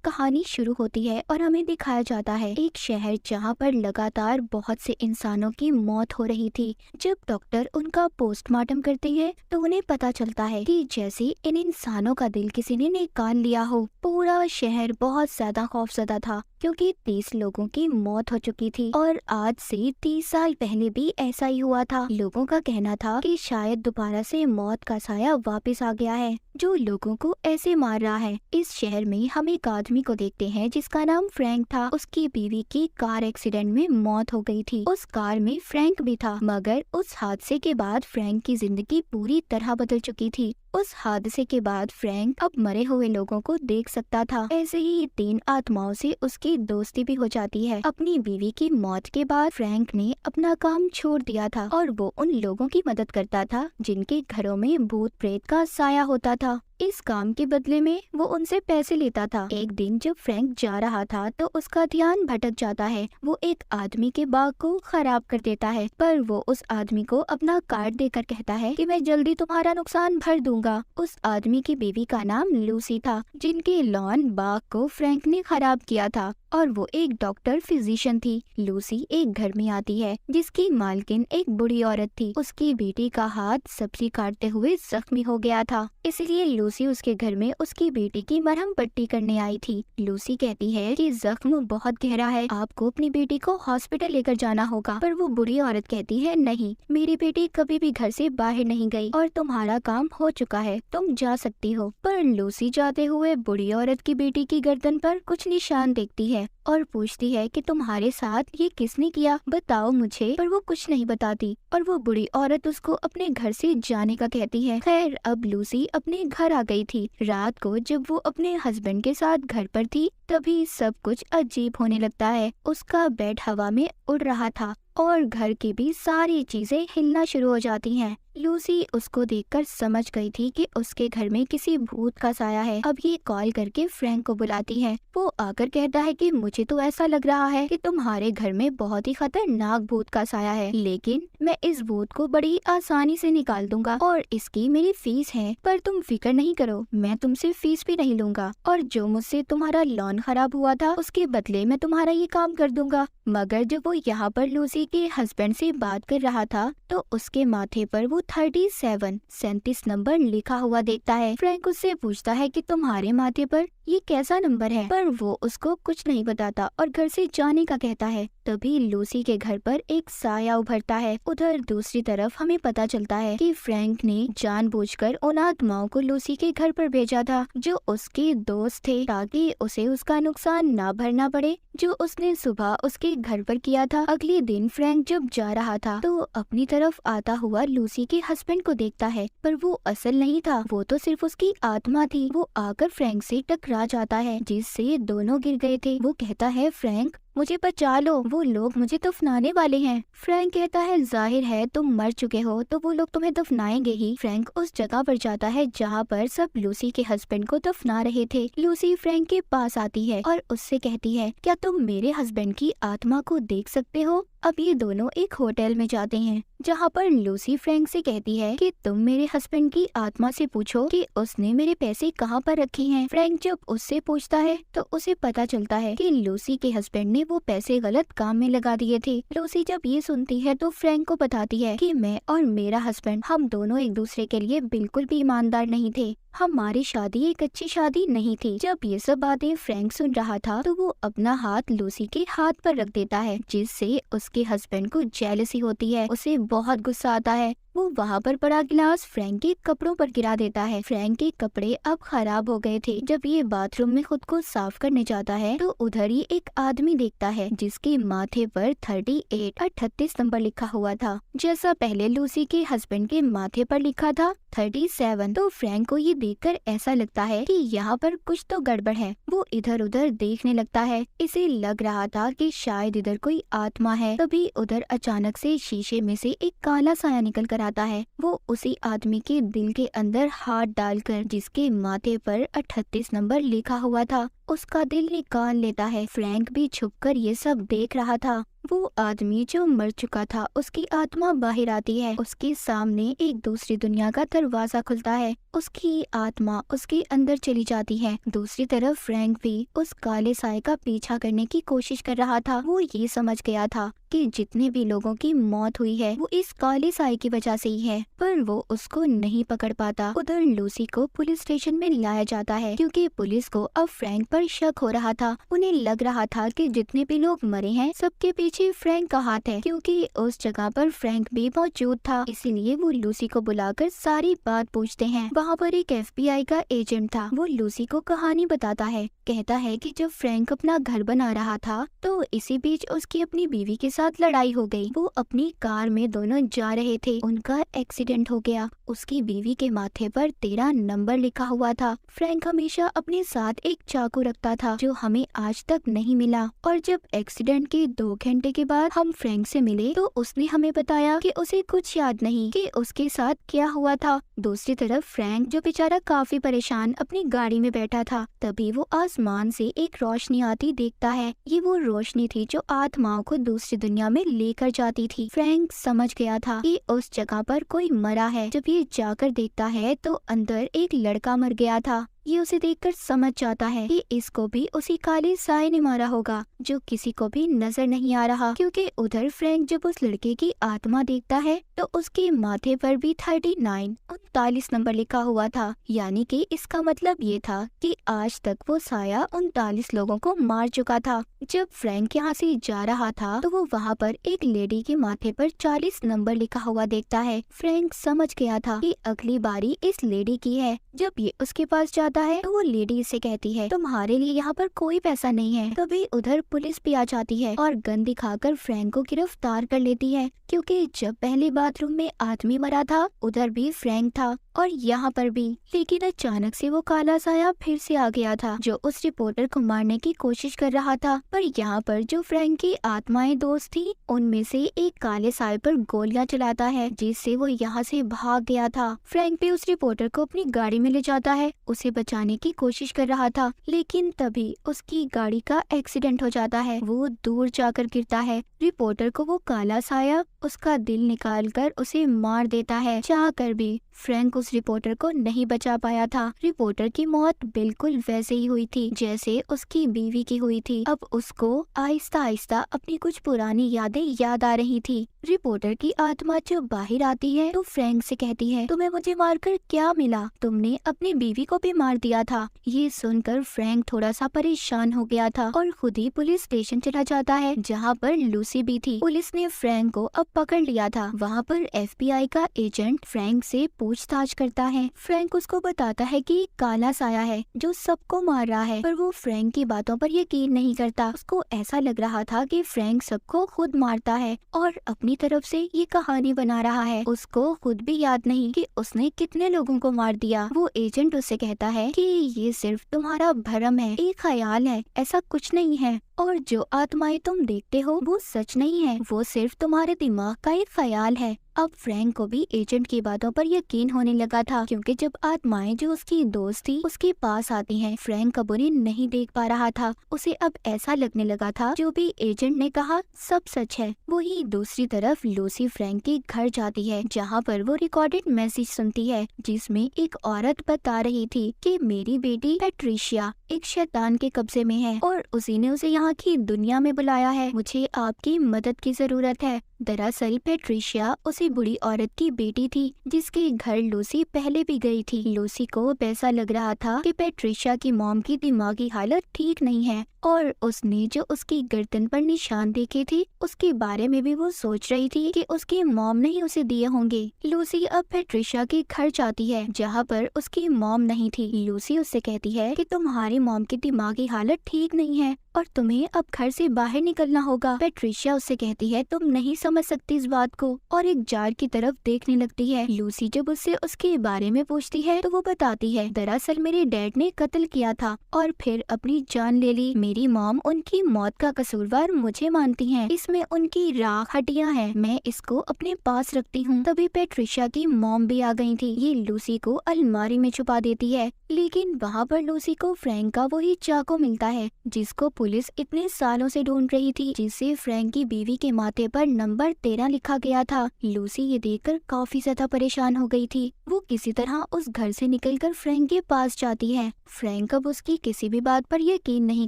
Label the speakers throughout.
Speaker 1: कहानी शुरू होती है और हमें दिखाया जाता है एक शहर जहाँ पर लगातार बहुत से इंसानों की मौत हो रही थी। जब डॉक्टर उनका पोस्टमार्टम करते हैं तो उन्हें पता चलता है कि जैसे इन इंसानों का दिल किसी ने निकाल लिया हो। पूरा शहर बहुत ज्यादा खौफजदा था क्योंकि 30 लोगों की मौत हो चुकी थी और आज से 30 साल पहले भी ऐसा ही हुआ था। लोगों का कहना था कि शायद दोबारा से मौत का साया वापस आ गया है जो लोगों को ऐसे मार रहा है। इस शहर में हम एक आदमी को देखते हैं जिसका नाम फ्रैंक था। उसकी बीवी की कार एक्सीडेंट में मौत हो गई थी। उस कार में फ्रैंक भी था, मगर उस हादसे के बाद फ्रैंक की जिंदगी पूरी तरह बदल चुकी थी। उस हादसे के बाद फ्रैंक अब मरे हुए लोगों को देख सकता था। ऐसे ही 3 आत्माओं से उसकी दोस्ती भी हो जाती है। अपनी बीवी की मौत के बाद फ्रैंक ने अपना काम छोड़ दिया था और वो उन लोगों की मदद करता था जिनके घरों में भूत प्रेत का साया होता था। इस काम के बदले में वो उनसे पैसे लेता था। एक दिन जब फ्रैंक जा रहा था तो उसका ध्यान भटक जाता है। वो एक आदमी के बाग को खराब कर देता है, पर वो उस आदमी को अपना कार्ड देकर कहता है कि मैं जल्दी तुम्हारा नुकसान भर दूंगा। उस आदमी की बीवी का नाम लूसी था, जिनके लॉन बाग को फ्रैंक ने खराब किया था और वो एक डॉक्टर फिजिशियन थी। लूसी एक घर में आती है जिसकी मालकिन एक बुढ़ी औरत थी। उसकी बेटी का हाथ सब्जी काटते हुए जख्मी हो गया था, इसलिए लूसी उसके घर में उसकी बेटी की मरहम पट्टी करने आई थी। लूसी कहती है कि जख्म बहुत गहरा है, आपको अपनी बेटी को हॉस्पिटल लेकर जाना होगा। पर वो बुढ़ी औरत कहती है नहीं, मेरी बेटी कभी भी घर से बाहर नहीं गई और तुम्हारा काम हो चुका है, तुम जा सकती हो। पर लूसी जाते हुए बुढ़ी औरत की बेटी की गर्दन पर कुछ निशान देखती है और पूछती है कि तुम्हारे साथ ये किसने किया, बताओ मुझे। पर वो कुछ नहीं बताती और वो बुढ़ी औरत उसको अपने घर से जाने का कहती है। खैर, अब लूसी अपने घर आ गई थी। रात को जब वो अपने हस्बैंड के साथ घर पर थी तभी सब कुछ अजीब होने लगता है। उसका बेड हवा में उड़ रहा था और घर की भी सारी चीजें हिलना शुरू हो जाती हैं। लूसी उसको देखकर समझ गई थी कि उसके घर में किसी भूत का साया है। अब ये कॉल करके फ्रैंक को बुलाती है। वो आकर कहता है कि मुझे तो ऐसा लग रहा है कि तुम्हारे घर में बहुत ही खतरनाक भूत का साया है, लेकिन मैं इस भूत को बड़ी आसानी से निकाल दूंगा और इसकी मेरी फीस है। पर तुम फिक्र नहीं करो, मैं तुमसे फीस भी नहीं लूंगा और जो मुझसे तुम्हारा लॉन खराब हुआ था उसके बदले मैं तुम्हारा ये काम कर दूंगा। मगर जब वो यहाँ पर लूसी के हस्बैंड से बात कर रहा था तो उसके माथे पर वो 37 नंबर लिखा हुआ देखता है। फ्रैंक उससे पूछता है कि तुम्हारे माथे पर ये कैसा नंबर है, पर वो उसको कुछ नहीं बताता और घर से जाने का कहता है। तभी लूसी के घर पर एक साया उभरता है। उधर दूसरी तरफ हमें पता चलता है कि फ्रैंक ने जानबूझकर उन आत्माओं को लूसी के घर पर भेजा था जो उसके दोस्त थे, ताकि उसे उसका नुकसान ना भरना पड़े जो उसने सुबह उसके घर पर किया था। अगले दिन फ्रैंक जब जा रहा था तो अपनी तरफ आता हुआ लूसी के हस्बैंड को देखता है, पर वो असल नहीं था, वो तो सिर्फ उसकी आत्मा थी। वो आकर फ्रैंक से टकरा जाता है जिससे दोनों गिर गए थे। वो कहता है फ्रैंक मुझे बचा लो, वो लोग मुझे दफनाने वाले हैं। फ्रैंक कहता है जाहिर है तुम मर चुके हो तो वो लोग तुम्हें दफनाएंगे ही। फ्रैंक उस जगह पर जाता है जहाँ पर सब लूसी के हस्बैंड को दफना रहे थे। लूसी फ्रैंक के पास आती है और उससे कहती है क्या तुम मेरे हस्बैंड की आत्मा को देख सकते हो। अब ये दोनों एक होटल में जाते हैं जहाँ पर लूसी फ्रैंक से कहती है कि तुम मेरे हस्बैंड की आत्मा से पूछो कि उसने मेरे पैसे कहाँ पर रखे हैं। फ्रैंक जब उससे पूछता है तो उसे पता चलता है कि लूसी के हस्बैंड ने वो पैसे गलत काम में लगा दिए थे। लूसी जब ये सुनती है तो फ्रैंक को बताती है कि मैं और मेरा हस्बैंड हम दोनों एक दूसरे के लिए बिल्कुल भी ईमानदार नहीं थे, हमारी शादी एक अच्छी शादी नहीं थी। जब ये सब बातें फ्रैंक सुन रहा था तो वो अपना हाथ लूसी के हाथ पर रख देता है जिससे उसके हस्बैंड को जेलसी होती है। उसे बहुत गुस्सा आता है। वो वहाँ पर पड़ा गिलास फ्रैंक के कपड़ों पर गिरा देता है। फ्रैंक के कपड़े अब खराब हो गए थे। जब ये बाथरूम में खुद को साफ करने जाता है तो उधर ही एक आदमी देखता है जिसके माथे पर 38 नंबर लिखा हुआ था, जैसा पहले लूसी के हस्बैंड के माथे पर लिखा था 37। तो फ्रैंक को ये देखकर ऐसा लगता है कि यहाँ पर कुछ तो गड़बड़ है। वो इधर उधर देखने लगता है। इसे लग रहा था कि शायद इधर कोई आत्मा है। तभी उधर अचानक से शीशे में से एक काला साया निकल कर आता है। वो उसी आदमी के दिल के अंदर हाथ डालकर जिसके माथे पर 38 नंबर लिखा हुआ था उसका दिल निकाल लेता है। फ्रैंक भी छुपकर ये सब देख रहा था। वो आदमी जो मर चुका था, उसकी आत्मा बाहर आती है। उसके सामने एक दूसरी दुनिया का दरवाजा खुलता है। उसकी आत्मा उसके अंदर चली जाती है। दूसरी तरफ फ्रैंक भी उस काले साए का पीछा करने की कोशिश कर रहा था। वो ये समझ गया था कि जितने भी लोगों की मौत हुई है वो इस काले साए की वजह से ही है, पर वो उसको नहीं पकड़ पाता। उधर लूसी को पुलिस स्टेशन में लाया जाता है क्योंकि पुलिस को अब फ्रैंक पर शक हो रहा था। उन्हें लग रहा था कि जितने भी लोग मरे हैं सबके पीछे फ्रैंक का हाथ है, क्योंकि उस जगह पर फ्रैंक भी मौजूद था। इसीलिए वो लूसी को बुलाकर सारी बात पूछते हैं। वहाँ पर एक FBI का एजेंट था। वो लूसी को कहानी बताता है। कहता है कि जब फ्रैंक अपना घर बना रहा था तो इसी बीच उसकी अपनी बीवी के साथ लड़ाई हो गई। वो अपनी कार में दोनों जा रहे थे, उनका एक्सीडेंट हो गया। उसकी बीवी के माथे पर 13 नंबर लिखा हुआ था। फ्रैंक हमेशा अपने साथ एक चाकू रखता था जो हमें आज तक नहीं मिला, और जब एक्सीडेंट के 2 घंटे के बाद हम फ्रैंक से मिले तो उसने हमें बताया कि उसे कुछ याद नहीं कि उसके साथ क्या हुआ था। दूसरी तरफ फ्रैंक, जो बेचारा काफी परेशान अपनी गाड़ी में बैठा था, तभी वो आसमान से एक रोशनी आती देखता है। ये वो रोशनी थी जो आत्माओं को दूसरी दुनिया में लेकर जाती थी। फ्रैंक समझ गया था कि उस जगह पर कोई मरा है। जब ये जाकर देखता है तो अंदर एक लड़का मर गया था। ये उसे देखकर समझ जाता है कि इसको भी उसी काले साए ने मारा होगा, जो किसी को भी नजर नहीं आ रहा। क्योंकि उधर फ्रैंक जब उस लड़के की आत्मा देखता है तो उसके माथे पर भी 39 नंबर लिखा हुआ था। यानी कि इसका मतलब ये था कि आज तक वो साया 39 लोगों को मार चुका था। जब फ्रैंक यहाँ से जा रहा था तो वो वहाँ पर एक लेडी के माथे पर 40 नंबर लिखा हुआ देखता है। फ्रैंक समझ गया था कि अगली बारी इस लेडी की है। जब ये उसके पास जाता है तो वो लेडी इसे कहती है, तुम्हारे लिए यहाँ पर कोई पैसा नहीं है। तभी उधर पुलिस भी आ जाती है और गन दिखाकर फ्रैंक को गिरफ्तार कर लेती है, क्योंकि जब पहले बाथरूम में आदमी मरा था उधर भी फ्रैंक था और यहाँ पर भी। लेकिन अचानक से वो काला साया फिर से आ गया था जो उस रिपोर्टर को मारने की कोशिश कर रहा था। पर यहाँ पर जो फ्रैंक की आत्माएं दोस्त थी उनमें से एक काले साए पर गोलियां चलाता है, जिससे वो यहाँ से भाग गया था। फ्रैंक भी उस रिपोर्टर को अपनी गाड़ी में ले जाता है, उसे बचाने की कोशिश कर रहा था, लेकिन तभी उसकी गाड़ी का एक्सीडेंट हो जाता है। वो दूर जाकर गिरता है। रिपोर्टर को वो काला साया उसका दिल निकालकर उसे मार देता है। चाहकर भी फ्रैंक उस रिपोर्टर को नहीं बचा पाया था। रिपोर्टर की मौत बिल्कुल वैसे ही हुई थी जैसे उसकी बीवी की हुई थी। अब उसको आहिस्ता आहिस्ता अपनी कुछ पुरानी यादें याद आ रही थी। रिपोर्टर की आत्मा जब बाहर आती है तो फ्रैंक से कहती है, तुम्हें मुझे मारकर क्या मिला? तुमने अपनी बीवी को भी मार दिया था। ये सुनकर फ्रैंक थोड़ा सा परेशान हो गया था और खुद ही पुलिस स्टेशन चला जाता है जहाँ पर लूसी भी थी। पुलिस ने फ्रैंक को अब पकड़ लिया था। वहाँ पर FBI का एजेंट फ्रैंक से पूछताछ करता है। फ्रैंक उसको बताता है कि काला साया है जो सबको मार रहा है, पर वो फ्रैंक की बातों पर यकीन नहीं करता। उसको ऐसा लग रहा था कि फ्रैंक सबको खुद मारता है और अपनी तरफ से ये कहानी बना रहा है। उसको खुद भी याद नहीं कि उसने कितने लोगों को मार दिया। वो एजेंट उससे कहता है कि ये सिर्फ तुम्हारा भ्रम है, एक ख्याल है, ऐसा कुछ नहीं है। और जो आत्माएं तुम देखते हो वो सच नहीं है, वो सिर्फ तुम्हारे दिमाग का एक ख्याल है। अब फ्रैंक को भी एजेंट की बातों पर यकीन होने लगा था, क्योंकि जब आत्माएं जो उसकी दोस्त थी उसके पास आती हैं, फ्रैंक अब उन्हें नहीं देख पा रहा था। उसे अब ऐसा लगने लगा था जो भी एजेंट ने कहा सब सच है। वही दूसरी तरफ लूसी फ्रैंक के घर जाती है, जहाँ पर वो रिकॉर्डेड मैसेज सुनती है जिसमें एक औरत बता रही थी कि मेरी बेटी पैट्रिशिया एक शैतान के कब्जे में है और उसी ने उसे यहाँ की दुनिया में बुलाया है। मुझे आपकी मदद की जरूरत है। दरअसल पैट्रिशिया उसी बुरी औरत की बेटी थी जिसके घर लूसी पहले भी गई थी। लूसी को ऐसा लग रहा था कि पैट्रिशिया की मॉम की दिमागी हालत ठीक नहीं है और उसने जो उसकी गर्दन पर निशान देखे थे उसके बारे में भी वो सोच रही थी कि उसकी मॉम ने ही उसे दिए होंगे। लूसी अब पैट्रिशिया के घर जाती है जहाँ पर उसकी मॉम नहीं थी। लूसी उससे कहती है कि तुम्हारी मॉम की दिमागी हालत ठीक नहीं है, और तुम्हें अब घर से बाहर निकलना होगा। पेट्रिशिया उससे कहती है तुम नहीं समझ सकती इस बात को, और एक जार की तरफ देखने लगती है। लूसी जब उससे उसके बारे में पूछती है तो वो बताती है दरअसल मेरे डैड ने कत्ल किया था और फिर अपनी जान ले ली। मेरी मॉम उनकी मौत का कसूरवार मुझे मानती है, इसमें उनकी राख हड्डियां हैं, मैं इसको अपने पास रखती हूँ। तभी पेट्रिशिया की मॉम भी आ गई थी। ये लूसी को अलमारी में छुपा देती है, लेकिन वहाँ पर लूसी को फ्रैंक का वही चाकू मिलता है जिसको पुलिस इतने सालों से ढूंढ रही थी, जिससे फ्रैंक की बीवी के माथे पर नंबर 13 लिखा गया था। लूसी ये देखकर काफी ज्यादा परेशान हो गई थी। वो किसी तरह उस घर से निकलकर फ्रैंक के पास जाती है। फ्रैंक अब उसकी किसी भी बात पर यकीन नहीं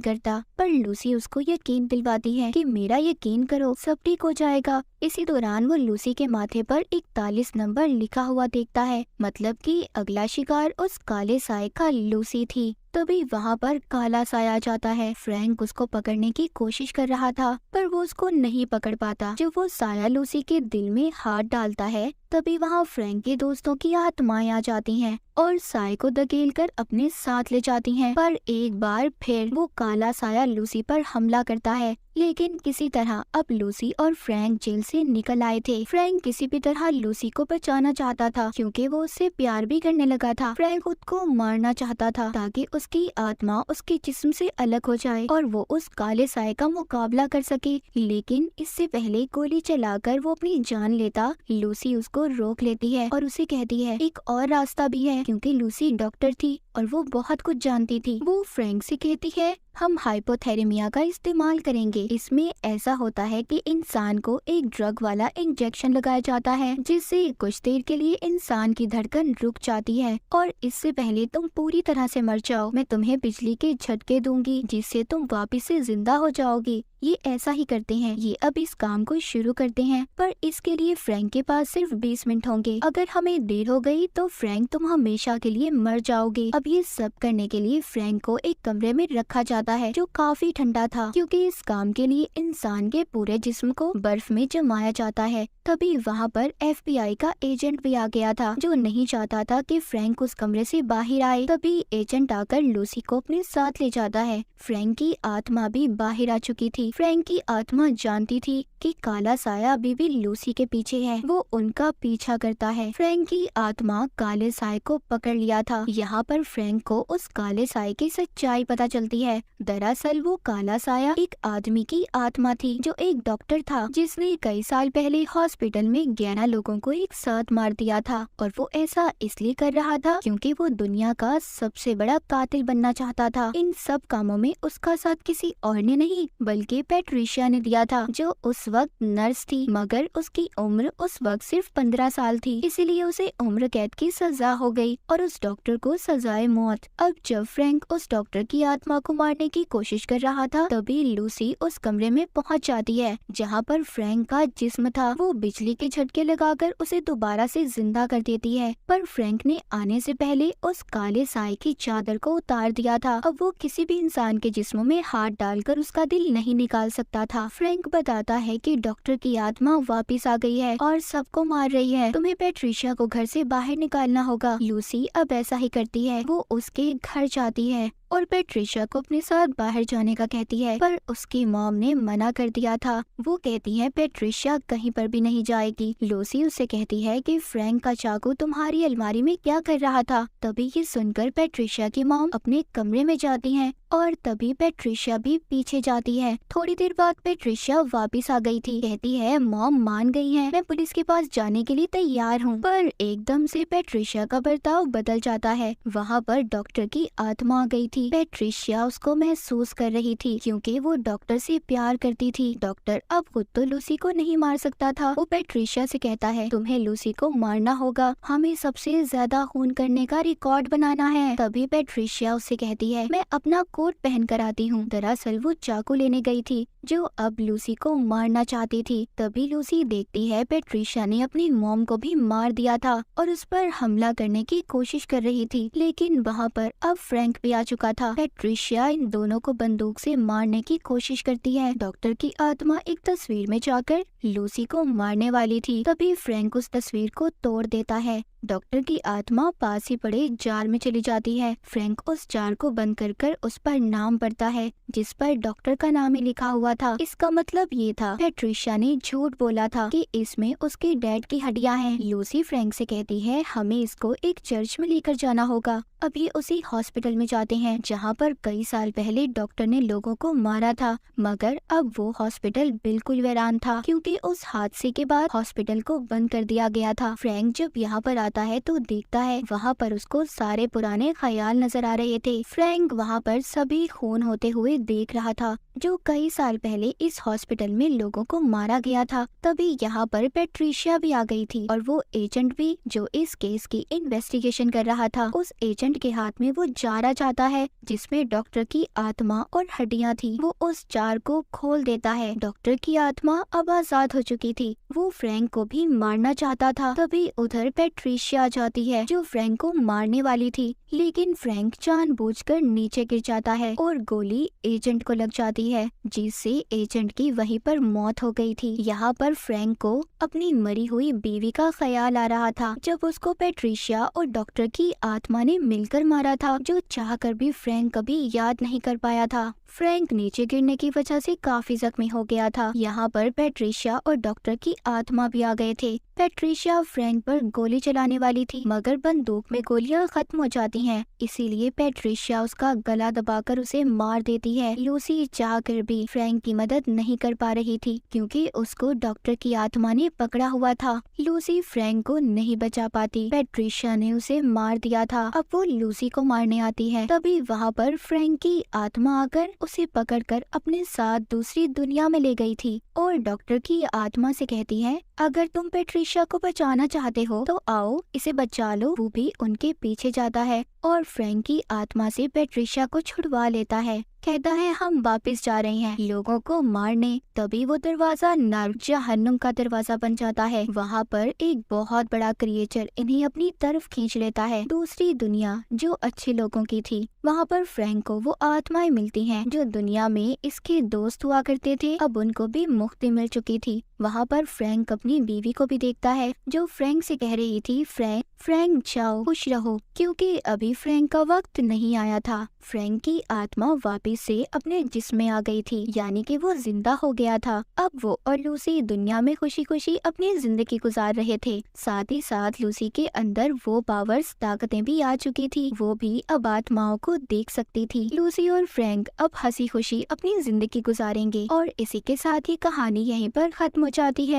Speaker 1: करता, पर लूसी उसको यकीन दिलवाती है कि मेरा यकीन करो सब ठीक हो जाएगा। इसी दौरान वो लूसी के माथे पर 41 नंबर लिखा हुआ देखता है, मतलब कि अगला शिकार उस काले साए का लूसी थी। तभी वहाँ पर काला साया आ जाता है। फ्रैंक उसको पकड़ने की कोशिश कर रहा था, पर वो उसको नहीं पकड़ पाता। जब वो साया लूसी के दिल में हाथ डालता है तभी वहाँ फ्रैंक के दोस्तों की आत्माएं आ जाती हैं और साए को धकेल कर अपने साथ ले जाती हैं। पर एक बार फिर वो काला साया लूसी पर हमला करता है, लेकिन किसी तरह अब लूसी और फ्रैंक जेल से निकल आए थे। फ्रैंक किसी भी तरह लूसी को बचाना चाहता था क्योंकि वो उससे प्यार भी करने लगा था। फ्रैंक खुद को मारना चाहता था ताकि उसकी आत्मा उसके जिस्म से अलग हो जाए और वो उस काले साए का मुकाबला कर सके, लेकिन इससे पहले गोली चलाकर वो अपनी जान लेता, लूसी उसको रोक लेती है और उसे कहती है एक और रास्ता भी है, क्योंकि लूसी डॉक्टर थी और वो बहुत कुछ जानती थी। वो फ्रैंक से कहती है हम हाइपोथेरेमिया का इस्तेमाल करेंगे। इसमें ऐसा होता है कि इंसान को एक ड्रग वाला इंजेक्शन लगाया जाता है जिससे कुछ देर के लिए इंसान की धड़कन रुक जाती है और इससे पहले तुम पूरी तरह से मर जाओ मैं तुम्हें बिजली के झटके दूंगी जिससे तुम वापस से जिंदा हो जाओगी। ये ऐसा ही करते हैं। ये अब इस काम को शुरू करते हैं, पर इसके लिए फ्रैंक के पास सिर्फ 20 मिनट होंगे। अगर हमें देर हो गई तो फ्रैंक तुम हमेशा के लिए मर जाओगे। अब ये सब करने के लिए फ्रैंक को एक कमरे में रखा जाता है जो काफी ठंडा था, क्योंकि इस काम के लिए इंसान के पूरे जिस्म को बर्फ में जमाया जाता है। तभी वहाँ पर FBI का एजेंट भी आ गया था जो नहीं चाहता था कि फ्रैंक उस कमरे से बाहर आए। तभी एजेंट आकर लूसी को अपने साथ ले जाता है। फ्रैंक की आत्मा भी बाहर आ चुकी थी। फ्रैंक की आत्मा जानती थी कि काला साया अभी भी लूसी के पीछे है, वो उनका पीछा करता है। फ्रैंक की आत्मा काले साए को पकड़ लिया था। यहाँ पर फ्रैंक को उस काले साए की सच्चाई पता चलती है। दरअसल वो काला साया एक आदमी की आत्मा थी जो एक डॉक्टर था जिसने कई साल पहले हॉस्पिटल में 11 लोगों को एक साथ मार दिया था, और वो ऐसा इसलिए कर रहा था क्योंकि वो दुनिया का सबसे बड़ा कातिल बनना चाहता था। इन सब कामों में उसका साथ किसी और ने नहीं बल्कि पेट्रिशिया ने दिया था, जो उस वक्त नर्स थी, मगर उसकी उम्र उस वक्त सिर्फ 15 साल थी, इसीलिए उसे उम्र कैद की सजा हो गई और उस डॉक्टर को सजाए मौत। अब जब फ्रैंक उस डॉक्टर की आत्मा को मारने की कोशिश कर रहा था तभी लूसी उस कमरे में पहुंच जाती है जहां पर फ्रैंक का जिस्म था। वो बिजली के झटके लगाकर उसे दोबारा से जिंदा कर देती है, पर फ्रैंक ने आने से पहले उस काले साए की चादर को उतार दिया था। अब वो किसी भी इंसान के जिस्म में हाथ डालकर उसका दिल नहीं निकाल सकता था। फ्रैंक बताता है कि डॉक्टर की आत्मा वापस आ गई है और सबको मार रही है, तुम्हें पेट्रिशिया को घर से बाहर निकालना होगा। लूसी अब ऐसा ही करती है, वो उसके घर जाती है और पेट्रिशिया को अपने साथ बाहर जाने का कहती है, पर उसकी मॉम ने मना कर दिया था। वो कहती है पेट्रिशिया कहीं पर भी नहीं जाएगी। लूसी उससे कहती है कि फ्रैंक का चाकू तुम्हारी अलमारी में क्या कर रहा था। तभी ये सुनकर पेट्रिशिया की मॉम अपने कमरे में जाती है और तभी पेट्रिशिया भी पीछे जाती है। थोड़ी देर बाद पेट्रिशिया वापस आ गई थी। कहती है मॉम मान गई है, मैं पुलिस के पास जाने के लिए तैयार हूँ। पर एकदम से पेट्रिशिया का बर्ताव बदल जाता है। वहाँ पर डॉक्टर की आत्मा आ गई थी। पेट्रिशिया उसको महसूस कर रही थी क्योंकि वो डॉक्टर से प्यार करती थी। डॉक्टर अब खुद तो लूसी को नहीं मार सकता था। वो पेट्रिशिया से कहता है तुम्हें लूसी को मारना होगा, हमें सबसे ज्यादा खून करने का रिकॉर्ड बनाना है। तभी पेट्रिशिया उससे कहती है मैं अपना कोट पहन कर आती हूँ। दरअसल वो चाकू लेने गई थी जो अब लूसी को मारना चाहती थी। तभी लूसी देखती है पेट्रिशिया ने अपनी मॉम को भी मार दिया था और उस पर हमला करने की कोशिश कर रही थी, लेकिन वहाँ पर अब फ्रैंक भी आ चुका था। पेट्रिशिया इन दोनों को बंदूक से मारने की कोशिश करती है। डॉक्टर की आत्मा एक तस्वीर में जाकर लूसी को मारने वाली थी, तभी फ्रैंक उस तस्वीर को तोड़ देता है। डॉक्टर की आत्मा पास ही पड़े जार में चली जाती है। फ्रैंक उस जार को बंद कर उस पर नाम पढ़ता है, जिस पर डॉक्टर का नाम ही लिखा हुआ था। इसका मतलब ये था पेट्रिशिया ने झूठ बोला था कि इसमें उसके डैड की हड्डियां हैं। लूसी फ्रैंक से कहती है हमें इसको एक चर्च में लेकर जाना होगा। अभी उसी हॉस्पिटल में जाते हैं जहाँ पर कई साल पहले डॉक्टर ने लोगों को मारा था, मगर अब वो हॉस्पिटल बिल्कुल वीरान था क्योंकि उस हादसे के बाद हॉस्पिटल को बंद कर दिया गया था। फ्रैंक जब यहाँ पर आता है तो देखता है वहाँ पर उसको सारे पुराने ख्याल नजर आ रहे थे। फ्रैंक वहाँ पर सभी खून होते हुए देख रहा था जो कई साल पहले इस हॉस्पिटल में लोगों को मारा गया था। तभी यहाँ पर पेट्रिशिया भी आ गई थी और वो एजेंट भी जो इस केस की इन्वेस्टिगेशन कर रहा था। उस एजेंट के हाथ में वो जार चाहता है जिसमें डॉक्टर की आत्मा और हड्डियां थी। वो उस जार को खोल देता है। डॉक्टर की आत्मा अब आजाद हो चुकी थी। वो फ्रैंक को भी मारना चाहता था। तभी उधर पेट्रिशिया आ जाती है जो फ्रैंक को मारने वाली थी, लेकिन फ्रैंक जानबूझकर नीचे गिर जाता है और गोली एजेंट को लग जाती है, जिससे एजेंट की वहीं पर मौत हो गई थी। यहाँ पर फ्रैंक को अपनी मरी हुई बीवी का ख्याल आ रहा था जब उसको पेट्रिशिया और डॉक्टर की आत्मा ने मिलकर मारा था, जो चाहकर भी फ्रैंक कभी याद नहीं कर पाया था। फ्रैंक नीचे गिरने की वजह से काफी जख्मी हो गया था। यहाँ पर पेट्रिशिया और डॉक्टर की आत्मा भी आ गए थे। पेट्रिशिया फ्रैंक पर गोली चलाने वाली थी, मगर बंदूक में गोलियां खत्म हो जाती हैं, इसीलिए पेट्रिशिया उसका गला दबाकर उसे मार देती है। लूसी चाहकर भी फ्रैंक की मदद नहीं कर पा रही थी क्योंकि उसको डॉक्टर की आत्मा ने पकड़ा हुआ था। लूसी फ्रैंक को नहीं बचा पाती, पेट्रिशिया ने उसे मार दिया था। अब वो लूसी को मारने आती है, तभी वहाँ पर फ्रैंक की आत्मा आकर उसे पकड़कर अपने साथ दूसरी दुनिया में ले गई थी और डॉक्टर की आत्मा से कहती है अगर तुम पेट्रिशिया को बचाना चाहते हो तो आओ इसे बचा लो। वो भी उनके पीछे जाता है और फ्रैंक की आत्मा से पेट्रिशिया को छुड़वा लेता है। कहता है हम वापस जा रहे हैं लोगों को मारने। तभी वो दरवाजा नर्क जहन्नुम का दरवाजा बन जाता है। वहाँ पर एक बहुत बड़ा क्रिएचर इन्हें अपनी तरफ खींच लेता है। दूसरी दुनिया जो अच्छे लोगों की थी, वहाँ पर फ्रैंक को वो आत्माएं मिलती हैं जो दुनिया में इसके दोस्त हुआ करते थे, अब उनको भी मुक्ति मिल चुकी थी। वहाँ पर फ्रैंक अपनी बीवी को भी देखता है जो फ्रैंक से कह रही थी फ्रैंक जाओ खुश रहो, क्योंकि अभी फ्रैंक का वक्त नहीं आया था। फ्रैंक की आत्मा वापस से अपने जिस्म में आ गई थी, यानी कि वो जिंदा हो गया था। अब वो और लूसी दुनिया में खुशी खुशी अपनी जिंदगी गुजार रहे थे। साथ ही साथ लूसी के अंदर वो पावर्स ताकतें भी आ चुकी थी, वो भी अब आत्माओं को देख सकती थी। लूसी और फ्रैंक अब हंसी खुशी अपनी जिंदगी गुजारेंगे और इसी के साथ ही कहानी यहीं पर खत्म हो जाती है।